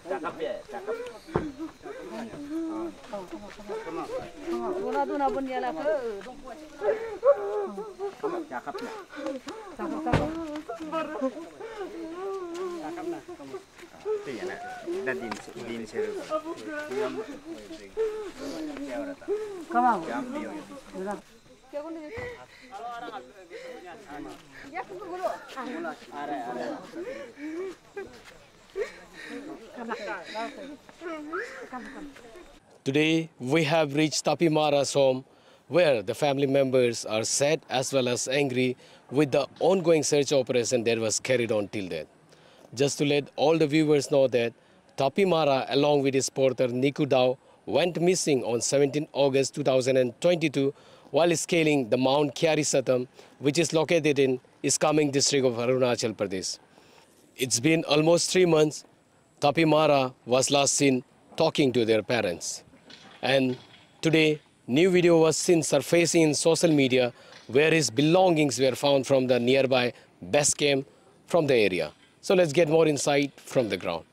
Cakep ya, cakep. Tuna pun dia lah ke. Cakep ya. Cakep nah. Iya nak. Dan din seru. Come on. क्या बोल रहे हैं? या कुछ बोलो। Are. Today we have reached Tapi Mara's home, where the family members are sad as well as angry with the ongoing search operation that was carried on till then. Just to let all the viewers know that Tapi Mara, along with his porter Niku Dao, went missing on 17 August 2022 while scaling the Mount Kyari Satam, which is located in Iskaming district of Arunachal Pradesh. It's been almost 3 months. Tapi Mara was last seen talking to their parents. And today, new video was seen surfacing in social media where his belongings were found from the nearby base camp from the area. So let's get more insight from the ground.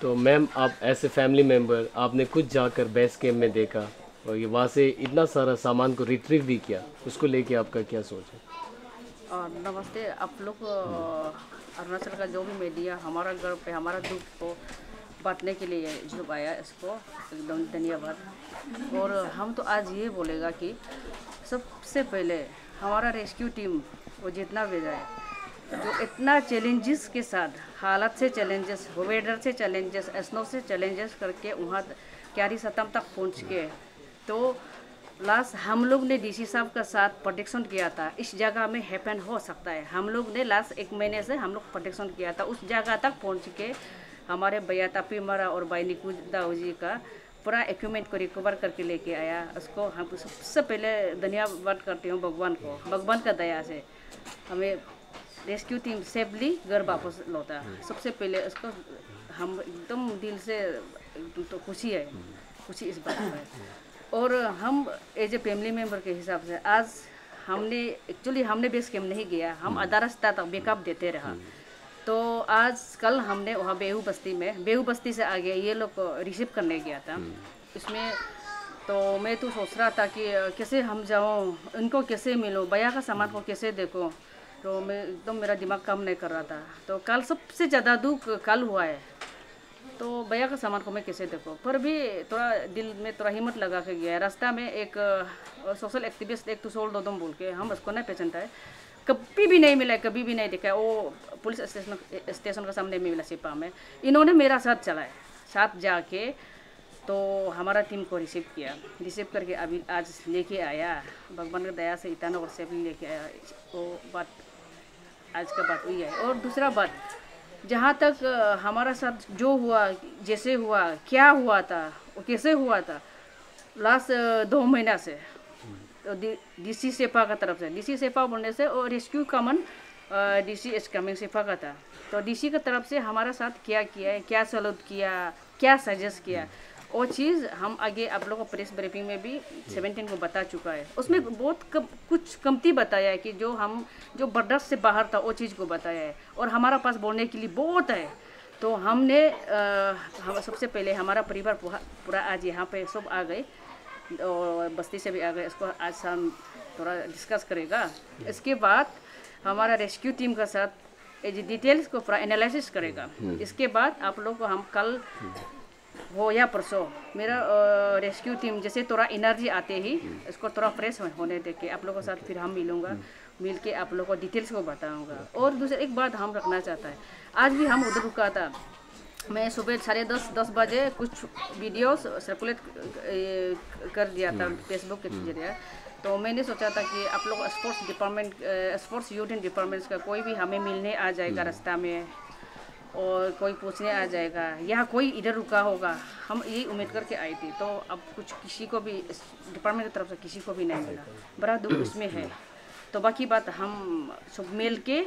तो ma'am, आप ऐसे family member आपने खुद जाकर base camp में देखा और ये वहाँ से इतना सारा सामान को रिट्रीव भी किया, उसको लेके आपका क्या सोच है? नमस्ते आप लोग। अरुणाचल का जो भी मीडिया हमारा गर्व पे हमारा दुख को बांटने के लिए जो आया, इसको एकदम धन्यवाद। और हम तो आज ये बोलेगा कि सबसे पहले हमारा रेस्क्यू टीम वो जितना भी जाए, जो इतना चैलेंजेस के साथ, हालत से चैलेंजेस, वेदर से चैलेंजेस, स्नो से चैलेंजेस करके वहाँ क्यारी सतम तक पहुँच के, तो लास्ट हम लोग ने डीसी साहब का साथ प्रोटेक्शन किया था। इस जगह में हैपन हो सकता है, हम लोग ने लास्ट 1 महीने से हम लोग प्रोटेक्शन किया था। उस जगह तक पहुँच के हमारे भैया तापी मारा और भाई निकू दाऊ जी का पूरा इक्विपमेंट को रिकवर करके लेके आया। उसको हम सबसे पहले धन्यवाद करती हूँ भगवान को। भगवान का दया से हमें रेस्क्यू टीम सेफली घर वापस लौटा। सबसे पहले उसको हम एकदम दिल से तो खुशी है, खुशी इस बात में। और हम एज ए फैमिली मेम्बर के हिसाब से आज हमने बेस कैंप नहीं गया, हम आधा रास्ता तक बैकअप देते रहा। तो आज कल हमने वहाँ बेहू बस्ती से आगे ये लोग रिसीव करने गया था। इसमें तो मैं तो सोच रहा था कि कैसे हम जाऊँ, उनको कैसे मिलूँ, भैया का सामान को कैसे देखूँ। तो मैं एकदम मेरा दिमाग काम नहीं कर रहा था। तो कल सबसे ज़्यादा दुख कल हुआ है, तो भैया का सामान को मैं कैसे देखूँ। पर भी थोड़ा दिल में थोड़ा हिम्मत लगा के गया। रास्ता में एक सोशल एक्टिविस्ट, एक तो सोल दोदम बोल के, हम उसको नहीं पहचानता है, कभी भी नहीं मिला, कभी भी नहीं देखा। वो पुलिस स्टेशन का सामने में मिला सिपा में। इन्होंने मेरा साथ चलाया, साथ जाके तो हमारा टीम को रिसीव करके अभी आज लेके आया। भगवान की दया से ईटानगर से भी लेके आया। वो बात आज का बात हुई है। और दूसरा बात, जहाँ तक हमारा साथ जो हुआ, जैसे हुआ, क्या हुआ था, वो कैसे हुआ था, लास्ट 2 महीना से तो डीसी सेफा का तरफ से, डीसी सेफा बोलने से और रेस्क्यू कमन डीसी इस्कामिंग सेफा का था। तो डीसी की तरफ से हमारा साथ क्या किया है, क्या सलूट किया, क्या सजेस्ट किया, वो चीज़ हम आगे आप लोगों को प्रेस ब्रीफिंग में भी 17 को बता चुका है। उसमें बहुत कुछ कमती बताया है कि जो बर्दाश्त से बाहर था वो चीज़ को बताया है। और हमारा पास बोलने के लिए बहुत है। तो हमने हम सबसे पहले हमारा परिवार पूरा आज यहाँ पे सब आ गए और बस्ती से भी आ गए। इसको आज हम थोड़ा डिस्कस करेगा। इसके बाद हमारा रेस्क्यू टीम का साथ डिटेल्स को पूरा एनालिसिस करेगा। इसके बाद आप लोग को हम कल वो या परसों मेरा रेस्क्यू टीम जैसे थोड़ा एनर्जी आते ही इसको थोड़ा फ्रेश होने दे के आप लोगों के साथ फिर हम मिलूँगा, मिल के आप लोगों को डिटेल्स को बताऊँगा। और दूसरा एक बात हम रखना चाहता है, आज भी हम उधर रुका था, मैं सुबह 10:30 बजे कुछ वीडियोस सर्कुलेट कर दिया था फेसबुक के जरिए। तो मैंने सोचा था कि आप लोग स्पोर्ट्स यूथ डिपार्टमेंट्स का कोई भी हमें मिलने आ जाएगा रास्ता में और कोई पूछने आ जाएगा या कोई इधर रुका होगा, हम यही उम्मीद करके आई थी। तो अब कुछ किसी को भी डिपार्टमेंट की तरफ से किसी को भी नहीं मिला, बड़ा दुख इसमें है। तो बाकी बात हम सब मिल के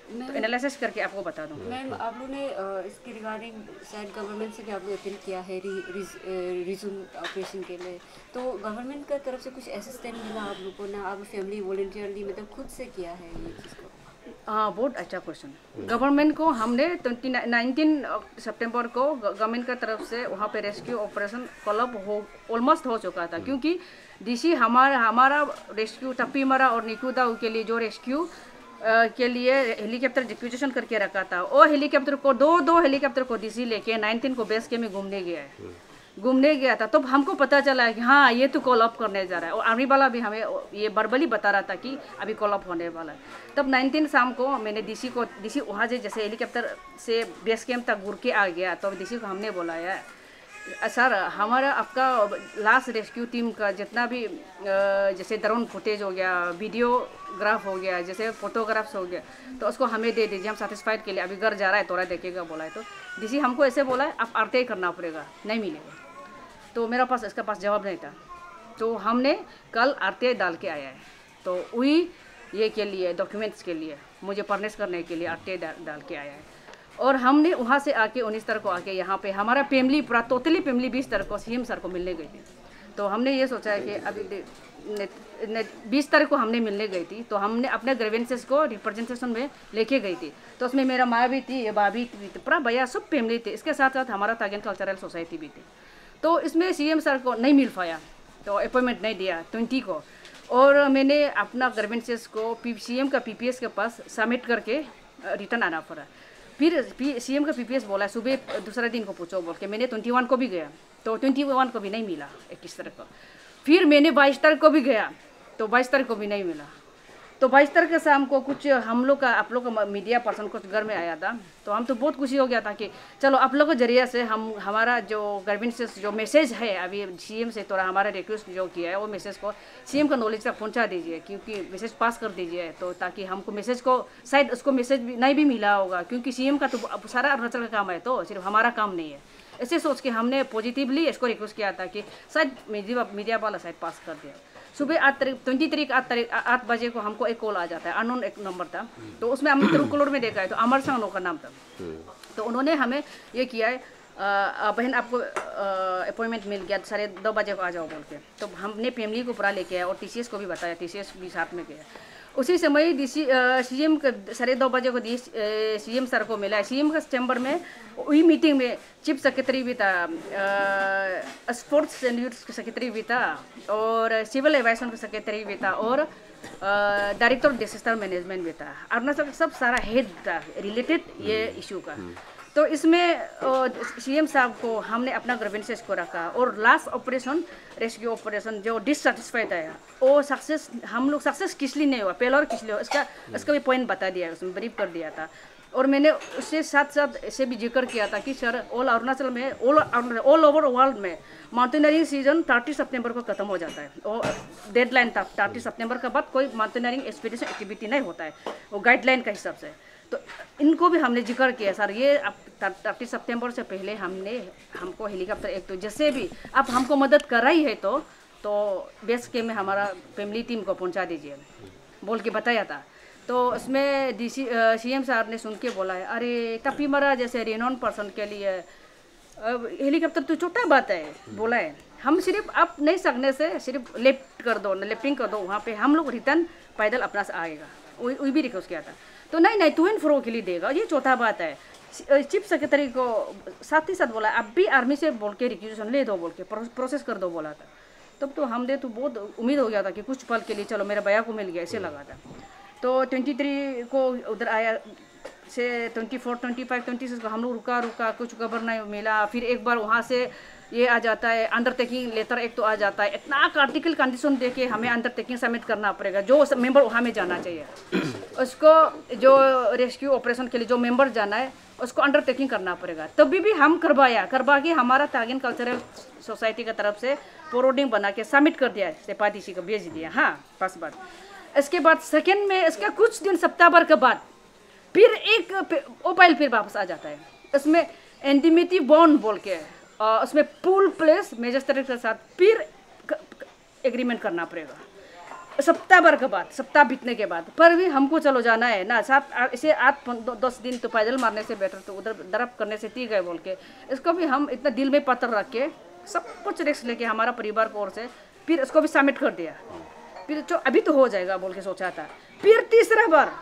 तो एनालिसिस करके आपको बता दूँ। मैम आप लोगों ने इसके रिगार्डिंग शायद गवर्नमेंट से भी आप लोग अपील किया है रिज्यूम ऑपरेशन के लिए, तो गवर्नमेंट का तरफ से कुछ असिस्टेंट मिला आप लोगों को ना? आप फैमिली वॉलंटियरली मतलब खुद से किया है ये चीज़ को? हाँ, बहुत अच्छा क्वेश्चन। गवर्नमेंट को हमने 19 सितंबर को गवर्नमेंट का तरफ से वहाँ पे रेस्क्यू ऑपरेशन क्लब ऑलमोस्ट हो चुका था, क्योंकि डीसी हमारा रेस्क्यू टप्पीमरा और निकुदाऊ के लिए जो रेस्क्यू के लिए हेलीकॉप्टर रिक्विजिशन करके रखा था, वो हेलीकॉप्टर को दो हेलीकॉप्टर को डीसी लेके 19 को बेस के में घूमने गया था। तो हमको पता चला है कि हाँ ये तो कॉल अप करने जा रहा है, और आर्मी वाला भी हमें ये वर्बली बता रहा था कि अभी कॉल अप होने वाला है। तब 19 शाम को मैंने डीसी वहाँ से जैसे हेलीकॉप्टर से बेस कैंप तक घूर के आ गया, तो डीसी को हमने बुलाया, सर हमारा आपका लास्ट रेस्क्यू टीम का जितना भी जैसे ड्रोन फुटेज हो गया, वीडियोग्राफ हो गया, जैसे फोटोग्राफ्स हो गया, तो उसको हमें दे दीजिए, हम सेटिस्फाइड के लिए अभी घर जा रहा है थोड़ा देखेगा बोला है। तो डीसी हमको ऐसे बोला है आप आरटीआई करना पड़ेगा, नहीं मिलेगा। तो मेरा पास इसका पास जवाब नहीं था, तो हमने कल आरटीआई डाल के आया है। तो वही ये के लिए डॉक्यूमेंट्स के लिए मुझे फर्निश करने के लिए आरटीआई डाल के आया है। और हमने वहाँ से आके 19 तारीख को आके यहाँ पे हमारा फैमिली पूरा टोटली फैमिली 20 तारीख को सीएम सर को मिलने गई थी। तो हमने ये सोचा है कि अभी 20 तारीख को हमने मिलने गई थी, तो हमने अपने ग्रीवेंसेस को रिप्रेजेंटेशन में लेके गई थी। तो उसमें मेरा माँ भी थी, ये भाभी भी थी, पूरा भैया सब फैमिली थे। इसके साथ साथ हमारा तागिन कल्चरल सोसाइटी भी थी। तो इसमें सीएम सर को नहीं मिल पाया, तो अपॉइंटमेंट नहीं दिया 20 को। और मैंने अपना ग्रीवेंसेस को सीएम का पीपीएस के पास सबमिट करके रिटर्न आना पड़ा। फिर सीएम का पीपीएस बोला सुबह दूसरा दिन को पूछो बोल के, मैंने 21 को भी गया, तो 21 को भी नहीं मिला 21 तारीख को। फिर मैंने 22 तारीख को भी गया, तो 22 तारीख को भी नहीं मिला। तो 22 तारीख के शाम को कुछ हम लोग का आप लोग का मीडिया पर्सन कुछ घर में आया था, तो हम तो बहुत खुशी हो गया था कि चलो आप लोग के जरिए से हम हमारा जो ग्रीवेंसेस जो मैसेज है अभी सीएम से थोड़ा हमारा रिक्वेस्ट जो किया है वो मैसेज को सीएम का नॉलेज तक पहुंचा दीजिए, क्योंकि मैसेज पास कर दीजिए, तो ताकि हमको मैसेज को शायद उसको मैसेज भी नहीं भी मिला होगा, क्योंकि सीएम का तो सारा अरुणाचल का काम है, तो सिर्फ हमारा काम नहीं है। ऐसे सोच के हमने पॉजिटिवली इसको रिक्वेस्ट किया था कि शायद मीडिया वाला शायद पास कर दिया। सुबह 8 बजे को हमको एक कॉल आ जाता है, अननोन एक नंबर था, तो उसमें हमने ट्रूकॉलर में देखा है, तो अमर संगनो का नाम था। तो उन्होंने हमें ये किया है बहन आपको अपॉइंटमेंट मिल गया 2:30 बजे को आ जाओ बोल के। तो हमने फैमिली को पूरा लेके आया और टीसीएस को भी बताया, टीसीएस भी साथ में गया। उसी समय सीएम 2:30 बजे को सीएम सर को मिला है। सीएम का चैम्बर में वही मीटिंग में चीफ सेक्रेटरी भी था, स्पोर्ट्स एंड यूथ सेक्रेटरी भी था, और सिविल एविएशन का सेक्रेटरी भी था, और डायरेक्टर डिजास्टर मैनेजमेंट भी था। अरुणाचल का सब सारा हेड था रिलेटेड ये इशू का। तो इसमें सीएम साहब को हमने अपना ग्रीवेंसेस को रखा, और लास्ट ऑपरेशन रेस्क्यू ऑपरेशन जो डिससेटिस्फाइड है वो सक्सेस, हम लोग सक्सेस किस लिए नहीं हुआ, फेलर किस लिए हुआ, इसका भी पॉइंट बता दिया, उसमें ब्रीफ कर दिया था। और मैंने उससे साथ साथ ऐसे भी जिक्र किया था कि सर ऑल अरुणाचल में ऑल ओवर वर्ल्ड में माउंटेनियरिंग सीजन 30 सितंबर को ख़त्म हो जाता है, और डेडलाइन था 30 सितंबर के बाद कोई माउंटेनियरिंग एक्सपीडिशन एक्टिविटी नहीं होता है, वो गाइडलाइन का हिसाब से। तो इनको भी हमने जिक्र किया सर ये अब 30 सितंबर से पहले हमको हेलीकॉप्टर एक तो जैसे भी आप हमको मदद कर रही है तो बेस के में हमारा फैमिली टीम को पहुंचा दीजिए बोल के बताया था। तो उसमें सीएम साहब ने सुन के बोला है, अरे टप्पीमरा जैसे रेनॉन पर्सन के लिए हेलीकॉप्टर तो छोटा बात है, बोला है हम सिर्फ आप नहीं सकने से सिर्फ लेफ्टिंग कर दो वहाँ पे, हम लोग रिटर्न पैदल अपना से आएगा, वही भी रिक्वेस्ट किया था। तो नहीं टू एंड फ्रो के लिए देगा, ये चौथा बात है। चीफ सेक्रेटरी को साथ ही साथ बोला अब भी आर्मी से बोल के रिक्वेजिशन ले दो, बोल के प्रोसेस कर दो बोला था। तब तो हमने तो बहुत उम्मीद हो गया था कि कुछ पल के लिए चलो मेरा भैया को मिल गया, ऐसे लगा था। तो 23 को उधर आया से 24, 25, 26 हम लोग रुका कुछ खबर नहीं मिला। फिर एक बार वहाँ से ये आ जाता है अंडरटेकिंग लेटर, एक तो आ जाता है, इतना क्रिटिकल कंडीशन दे के हमें अंडरटेकिंग सबमिट करना पड़ेगा। जो मेंबर वहाँ में जाना चाहिए उसको, जो रेस्क्यू ऑपरेशन के लिए जो मेंबर जाना है उसको अंडरटेकिंग करना पड़ेगा। तभी भी हम करवा के हमारा तागिन कल्चरल सोसाइटी की तरफ से फॉरवर्डिंग बना के सबमिट कर दिया, सेपादीसी को भेज दिया। हाँ, फर्स्ट बात। इसके बाद सेकेंड में इसका कुछ दिन सप्ताह भर के बाद फिर एक मोबाइल फिर वापस आ जाता है। इसमें इंडिमिटी बॉन्ड बोल के उसमें पूल प्लेस मैजिस्ट्रेट के साथ फिर एग्रीमेंट करना पड़ेगा सप्ताह भर के बाद, सप्ताह बीतने के बाद। पर भी हमको चलो जाना है ना, 8-10 दिन तो पैदल मारने से बेटर तो उधर दरब करने से ठीक है बोल के इसको भी हम इतना दिल में पत्थर रख के सब कुछ रिस्क लेके हमारा परिवार को ओर से फिर इसको भी सबमिट कर दिया। फिर जो अभी तो हो जाएगा बोल के सोचा था। फिर तीसरा बार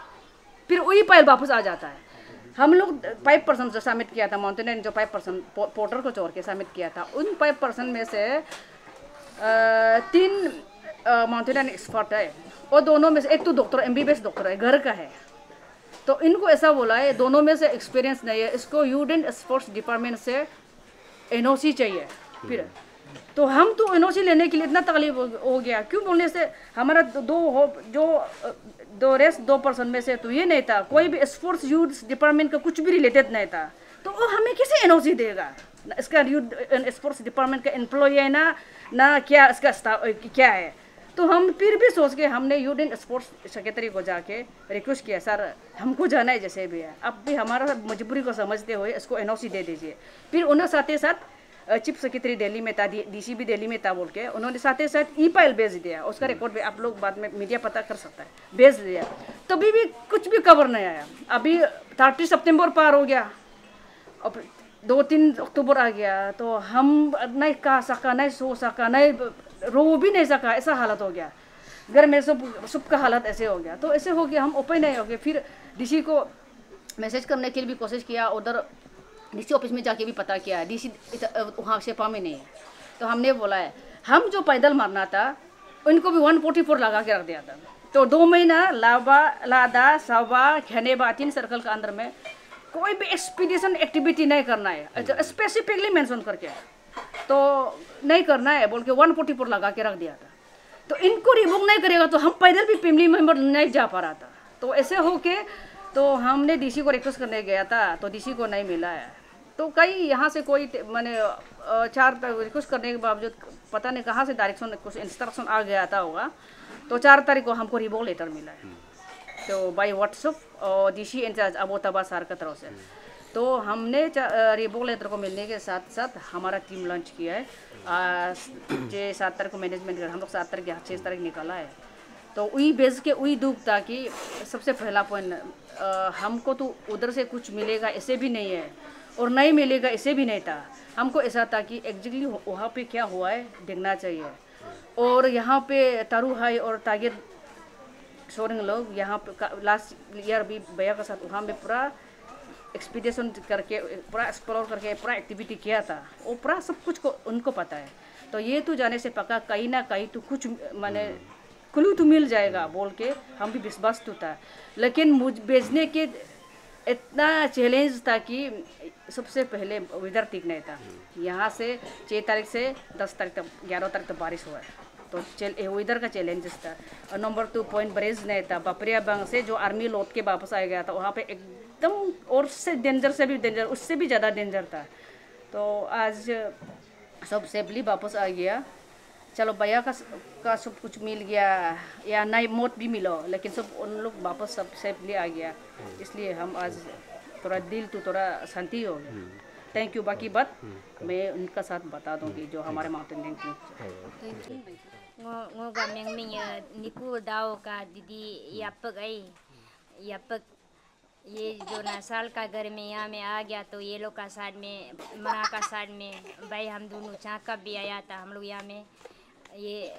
फिर वही फाइल वापस आ जाता है। हम लोग 5% जो सबमिट किया था माउंटेनियरिंग, जो 5% पोर्टर को छोड़ के सबमिट किया था, उन 5% में से 3 माउंटेनियरिंग एक्सपर्ट है और दोनों में से एक तो डॉक्टर MBBS डॉक्टर है, घर का है। तो इनको ऐसा बोला है दोनों में से एक्सपीरियंस नहीं है, इसको यूडेन स्पोर्ट्स डिपार्टमेंट से NOC चाहिए। फिर तो हम तो NOC लेने के लिए इतना तकलीफ हो गया। क्यों बोलने से हमारा दो रेस्ट 2% में से तो ये नहीं था, कोई भी स्पोर्ट्स यूथ डिपार्टमेंट का कुछ भी रिलेटेड नहीं था। तो वो हमें कैसे NOC देगा? इसका यूथ स्पोर्ट्स डिपार्टमेंट का एम्प्लॉय है ना क्या इसका स्टाफ क्या है। तो हम फिर भी सोच के हमने यूडेन स्पोर्ट्स सेक्रेटरी को जाके रिक्वेस्ट किया, सर हमको जाना है जैसे भी है, अब भी हमारा मजबूरी को समझते हुए इसको NOC दे दीजिए। फिर उन्हें साथ ही साथ चीफ सेक्रेटरी दिल्ली में था, DC भी दिल्ली में था बोल के उन्होंने साथ ही साथ ई-फाइल भेज दिया। उसका रिकॉर्ड भी आप लोग बाद में मीडिया पता कर सकता है, भेज दिया। तभी भी कुछ भी खबर नहीं आया। अभी 30 सितंबर पार हो गया, अब 2-3 अक्टूबर आ गया, तो हम नहीं कहा सका, नहीं सो सका, नहीं रो भी नहीं सका, ऐसा हालत हो गया। घर में सब का हालत ऐसे हो गया। तो ऐसे हो गया, हम ओपन नहीं हो गए। फिर DC को मैसेज करने के लिए भी कोशिश किया, उधर DC ऑफिस में जाके भी पता किया, DC वहाँ शेपा में नहीं है। तो हमने बोला है हम जो पैदल मारना था उनको भी 144 लगा के रख दिया था। तो 2 महीना लादा सावा खनेबा 3 सर्कल के अंदर में कोई भी एक्सपीडिशन एक्टिविटी नहीं करना है, स्पेसिफिकली मेंशन करके तो नहीं करना है बोल के 144 लगा के रख दिया था। तो इनको रिमूव नहीं करेगा तो हम पैदल भी फैमिली मेम्बर नहीं जा पा रहा था। तो ऐसे हो के तो हमने DC को रिक्वेस्ट करने गया था, तो DC को नहीं मिला है। तो कई यहाँ से कोई मैंने 4 रिक्वेस्ट करने के बावजूद पता नहीं कहाँ से डायरेक्शन कुछ इंस्ट्रक्शन आ गया था होगा। तो 4 तारीख को हमको रिवॉल्व लेटर मिला है, तो बाई व्हाट्सएप और DC इंचार्ज अबोतबा सर की तरफ से। तो हमने रिवॉल्व लेटर को मिलने के साथ साथ हमारा टीम लॉन्च किया है। 7 तारीख को मैनेजमेंट कर, हम लोग 7 तारीख या 6 तारीख निकाला है। तो वही बेस के वही दुख था कि सबसे पहला पॉइंट हमको तो उधर से कुछ मिलेगा ऐसे भी नहीं है और नहीं मिलेगा ऐसे भी नहीं था। हमको ऐसा था कि एग्जैक्टली वहाँ पे क्या हुआ है देखना चाहिए। और यहाँ पे तारू हाई और तागिर सोरेंग लोग यहाँ पे लास्ट ईयर भी भैया के साथ वहाँ में पूरा एक्सपीडिशन करके पूरा एक्सप्लोर करके पूरा एक्टिविटी किया था। वो पूरा सब कुछ को उनको पता है। तो ये तो जाने से पक्का कहीं ना कहीं तो कुछ माने क्लू तो मिल जाएगा बोल के हम भी विश्वास तो था। लेकिन मुझ भेजने के इतना चैलेंज था कि सबसे पहले वेदर ठीक नहीं था। यहाँ से 6 तारीख से 10 तारीख तक 11 तारीख तक बारिश हुआ है, तो वेदर का चैलेंजेस था। और नंबर 2 पॉइंट ब्रिज नहीं था। बपरिया बंग से जो आर्मी लौट के वापस आ गया था वहाँ पे एकदम और से डेंजर से भी डेंजर, उससे भी ज़्यादा डेंजर था। तो आज सब सेफली वापस आ गया। चलो भैया का सब कुछ मिल गया या नहीं मौत भी मिलो, लेकिन सब उन लोग वापस सब सेफली आ गया। इसलिए हम आज थोड़ा दिल तो थोड़ा शांति हो गया। Thank you. बाकी बात मैं उनका साथ बता दूंगी जो हमारे mountaineering team. ngô gà miếng mình niku đào cả दीदी यापक ये जो नसाल का घर में यहाँ में आ गया तो ये लोग का साइड में मरा का साइड में भाई हम दोनों चाका भी आया था। हम लोग यहाँ में ये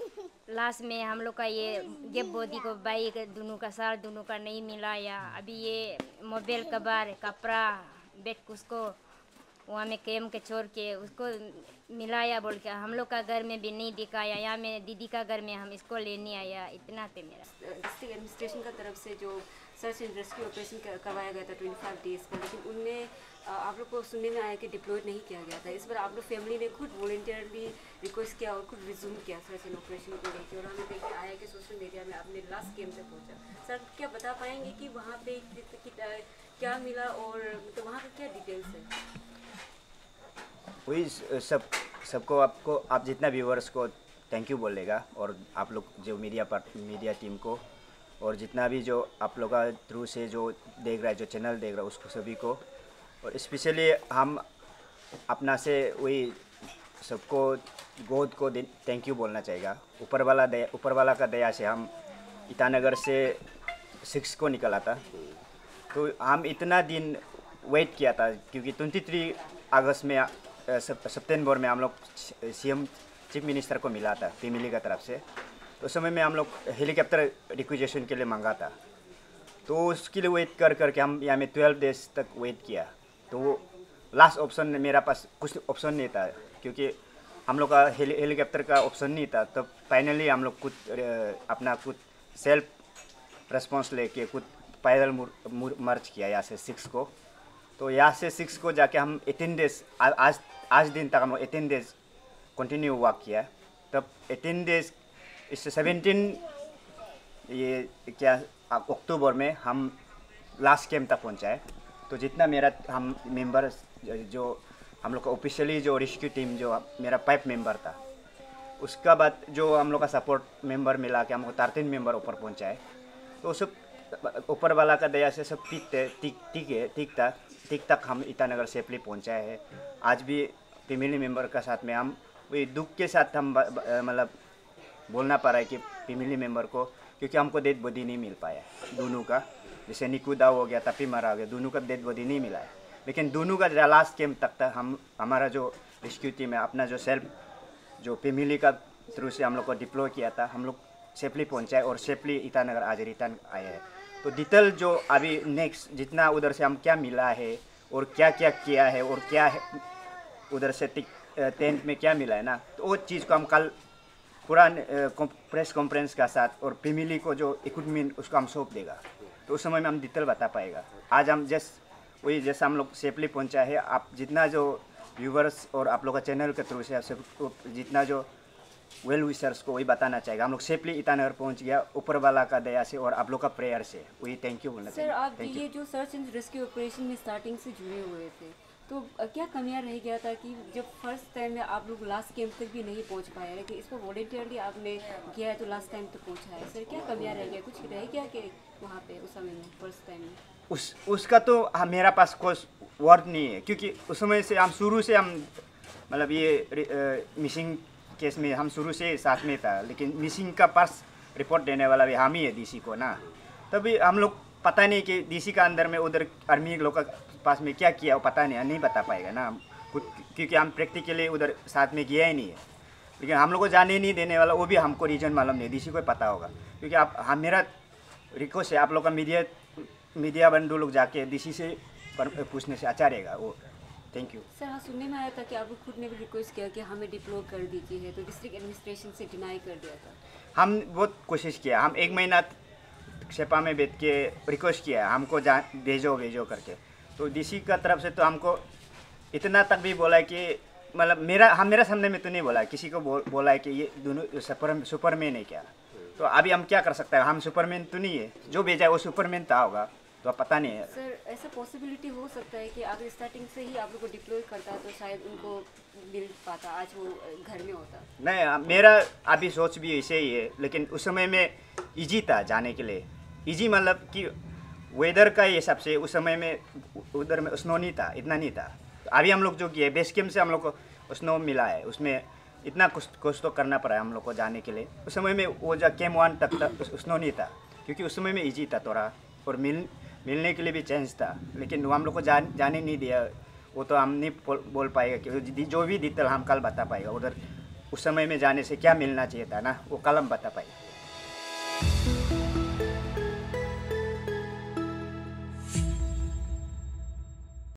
लास्ट में हम लोग का ये गेप बॉडी को भाई दोनों का साल दोनों का नहीं मिला। या अभी ये मोबाइल कवर कपड़ा बेड उसको वहाँ में कैम के छोड़ के उसको मिलाया बोल के हम लोग का घर में भी नहीं दिखाया, यहाँ में दीदी का घर में हम इसको लेने आया, इतना थे मेरा। डिस्ट्रिक्ट एडमिनिस्ट्रेशन का तरफ से जो सर्च एंड रेस्क्यू ऑपरेशन करवाया गया था 25 डेज़ का, लेकिन उनमें आप लोग को सुनने में आया कि डिप्लॉय नहीं किया गया था। इस बार आप लोग फैमिली ने खुद वॉलंटियरली रिक्वेस्ट किया और खुद रिज्यूम किया सर्च एंड ऑपरेशन को लेकर, और हमें देखने आया कि सोशल मीडिया में आपने लास्ट कैंप तक पहुँचा। सर क्या बता पाएंगे कि वहाँ पे क्या मिला और मतलब वहाँ का क्या डिटेल्स है? वही सबको आपको आप जितना व्यूवर्स को थैंक यू बोलेगा, और आप लोग जो मीडिया टीम को, और जितना भी जो आप लोग का थ्रू से जो देख रहा है, जो चैनल देख रहा है, उसको सभी को, और स्पेशली हम अपना से वही सबको गॉड को थैंक यू बोलना चाहिए। ऊपर वाला का दया से हम ईटानगर से 6 को निकला था। तो हम इतना दिन वेट किया था, क्योंकि 23 अगस्त में सितंबर में हम लोग सीएम चीफ मिनिस्टर को मिला था फैमिली का तरफ से। तो उस समय में हम लोग हेलीकॉप्टर रिक्वेजिशन के लिए मांगा था, तो उसके लिए वेट करके हम यहाँ में 12 डेज तक वेट किया। तो लास्ट ऑप्शन मेरा पास कुछ ऑप्शन नहीं था, क्योंकि हम लोग का हेलीकॉप्टर का ऑप्शन नहीं था। तो फाइनली हम लोग अपना सेल्फ रेस्पॉन्स लेके पैदल मार्च किया यहाँ से 6 को। तो यहाँ से 6 को जाके हम 18 डेज आज दिन तक हम 18 डेज कंटिन्यू वॉक किया। तब 18 डेज इससे 17 ये क्या अक्टूबर में हम लास्ट कैंप तक पहुँचाए। तो जितना मेरा हम मेंबर जो हम लोग का ऑफिशियली जो रेस्क्यू टीम जो मेरा 5 मेंबर था, उसका बाद जो हम लोग का सपोर्ट मेंबर मिला के हमको 13 मेंबर ऊपर पहुँचाए। तो सब ऊपर वाला का दया से सब ठीक तक हम ईटानगर सेफली पहुँचाए हैं। आज भी फैमिली मेंबर का साथ में हम वही दुख के साथ हम मतलब बोलना पा रहा है कि फैमिली मेंबर को, क्योंकि हमको डेड बॉडी नहीं मिल पाया दोनों का। जैसे निकू दाव हो गया, तपी मारा हो गया, दोनों का डेड बॉडी नहीं मिला है। लेकिन दोनों का लास्ट कैंप तक था हमारा जो रेस्क्यू टीम है, अपना जो सेल्फ जो फैमिली का थ्रू से हम लोग को डिप्लॉय किया था, हम लोग सेफली पहुँचाए और सेफली ईटानगर आज रिटर्न आए हैं। तो डिटेल जो अभी नेक्स्ट जितना उधर से हम क्या मिला है और क्या क्या किया है और क्या है उधर से टेंट में क्या मिला है ना, तो वो चीज़ को हम कल पूरा प्रेस कॉन्फ्रेंस का साथ और फैमिली को जो इक्विपमेंट उसको हम सौंप देगा, तो उस समय में हम डिटेल बता पाएगा। आज हम वही जैसा हम लोग सेफली पहुंचा है, आप जितना जो व्यूवर्स और आप लोग का चैनल के थ्रू से जितना जो वेल विशर्स को वही बताना चाहिए। हम लोग सेफली ईटानगर पहुंच गया ऊपर वाला का दया से और आप लोग का प्रेयर से, वही थैंक यू बोलना चाहिए। सर आप ये जो सर्च एंड रेस्क्यू ऑपरेशन में स्टार्टिंग से जुड़े हुए थे, तो क्या कमियां रह गया था कि जब फर्स्ट टाइम में आप लोग लास्ट कैंप तक भी नहीं पहुंच पाए, लेकिन इसको वॉलंटियरली आपने किया है तो लास्ट टाइम तक पहुंचा है। सर क्या कमियां रह गया, कुछ रह गया कि वहाँ पे उस समय में फर्स्ट टाइम में? उसका तो मेरा पास कोई वर्ड नहीं है, क्योंकि उस समय से हम शुरू से हम मतलब ये मिसिंग केस में हम शुरू से साथ में था, लेकिन मिसिंग का पास रिपोर्ट देने वाला भी हम ही है डीसी को ना। तभी हम लोग पता नहीं कि डीसी का अंदर में उधर आर्मी लोग का पास में क्या किया वो पता नहीं बता पाएगा ना कुछ, क्योंकि हम प्रैक्टिकली उधर साथ में गया ही नहीं है। लेकिन हम लोग को जाने नहीं देने वाला वो भी हमको रीजन मालूम नहीं, डीसी को पता होगा। क्योंकि आप मेरा रिक्वेस्ट है आप लोग का मीडिया बंधु लोग जाके डीसी से पूछने से अच्छा रहेगा वो। Thank you sir. हाँ, सुनने में आया था कि आप खुद ने भी रिक्वेस्ट किया कि हमें डिप्लॉय कर दीजिए, तो डिस्ट्रिक्ट एडमिनिस्ट्रेशन से डिनाई कर दिया था। हम बहुत कोशिश किया, हम 1 महीना सेपा में बैठ के रिक्वेस्ट किया हमको भेजो करके। तो डीसी का तरफ से तो हमको इतना तक भी बोला कि मतलब मेरा सामने में तो नहीं बोला, किसी को बोला है कि ये दोनों सुपरमैन है क्या। तो अभी हम क्या कर सकते हैं, हम सुपरमैन तो नहीं है, जो भेजा है वो सुपरमैन था होगा, तो पता नहीं है। सर ऐसा पॉसिबिलिटी हो सकता है कि अगर स्टार्टिंग से ही आप लोग को डिप्लॉय करता तो शायद उनको मिल पाता, आज वो घर में होता। नहीं, मेरा अभी सोच भी ऐसे ही है, लेकिन उस समय में इजी था जाने के लिए। इजी मतलब कि वेदर का ये सबसे उस समय में उधर में स्नो नहीं था, इतना नहीं था। अभी हम लोग जो किए बेस कैंप से हम लोग को स्नो मिला है, उसमें इतना कुछ तो करना पड़ा है हम लोग को जाने के लिए। उस समय में वो जो कैंप 1 तक स्नो नहीं था, क्योंकि उस समय में इजी था थोड़ा, और मिलने के लिए भी चांस था। लेकिन वो हम लोग को जाने नहीं दिया, वो तो हम नहीं बोल पाएगा कि जो भी डिटेल हम कल बता पाएगा। उधर उस समय में जाने से क्या मिलना चाहिए था ना, वो कल हम बता पाएगा।